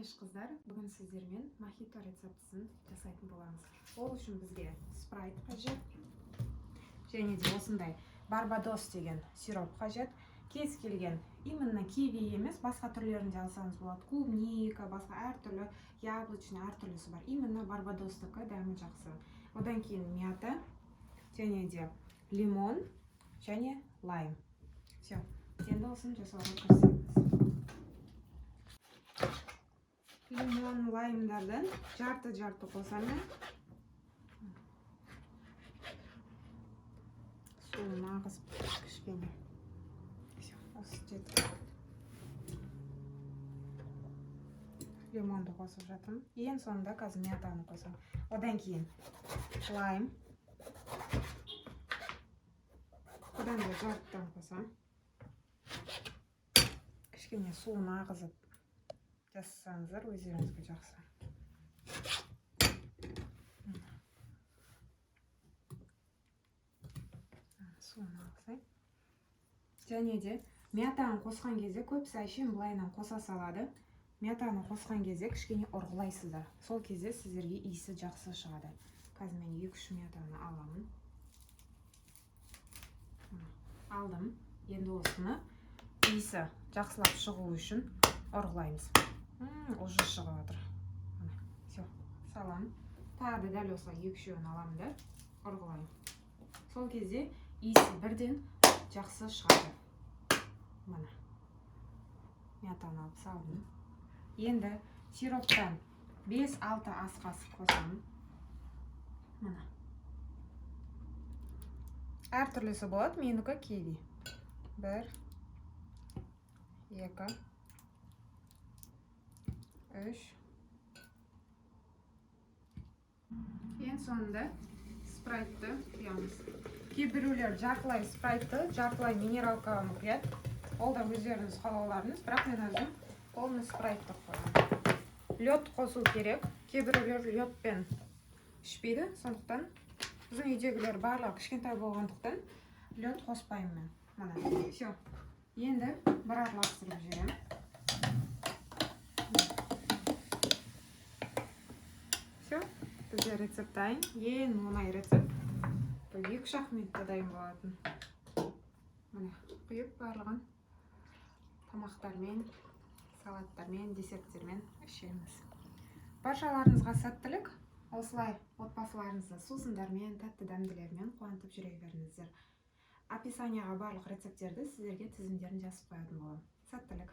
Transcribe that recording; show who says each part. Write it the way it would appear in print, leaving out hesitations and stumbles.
Speaker 1: кеш қыздар, бүгін сіздермен мохито рецептісін жасайтын боламыз. Ол үшін бізге спрайт қажет, және де осындай барбадос деген сироп қажет. Кез келген, именно киви емес, басқа түрлерінде алсаңыз болады. Клубника, басқа әртүрлі, яблочный әртүрлісі бар. Именно барбадостікі дәмі жақсы. Одан кейін мята, және де лимон, және лайм. Все, енді осыны жасауға кірісеміз. Лимон, лаймдардан жарты қосамын. Суын ағызып кішкене. Все, осы жетті. Лимонды қосып жатырмын. Ең соңында қазір мятаны қосамын. Одан кейін лайм. Одан да жартыдан қосамын. Кішкене суын ағызып жасасаңыздар өздеріңізге жақсы. Суын ағызайын. Және де мятаны қосқан кезде көбісі әшейін былайынан қоса салады. Мятаны қосқан кезде кішкене ұрғылайсыздар. Сол кезде сіздерге иісі жақсы шығады. Қазір мен 2-3 мятаны аламын. Алдым. Енді осыны иісі жақсылап шығу үшін ұрғылаймыз. Уже шығып жатыр. Все, салам. Тағы да дәл осылай 2-3-ін аламын да ұрғылаймын. Сол кезде иісі бірден жақсы шығады. Мына мятаны алып салдым. Енді сироптан 5-6 ас қасық қосамын. Мына әртүрлісі болады, менікі киви. 1, 2, 3. Ең соңында спрайтты құямыз. Кейбіреулер жартылай спрайтты, жартылай минералканы құяды. Ол да өздеріңіз қалауларыңыз, бірақ мен өзім полный спрайтты қоямын. Лед қосу керек. Кейбіреулер ледпен ішпейді, сондықтан біздің үйдегілер барлығы кішкентай болғандықтан лед қоспаймын мен. Мына, все. Енді бір араластырып жіберемін. Все, бізде рецепт дайын. Ең оңай рецепт. 2-3 минутта дайын болатын. Міне, құйып барлығын тамақтармен, салаттармен, десерттермен ішеміз. Баршаларыңызға сәттілік. Осылай отбасыларыңызды сусындармен, тәтті дәмділермен қуантып жүре беріңіздер. Описанияға барлық рецепттерді сіздерге тізімдерін жазып қоятын боламын. Сәттілік.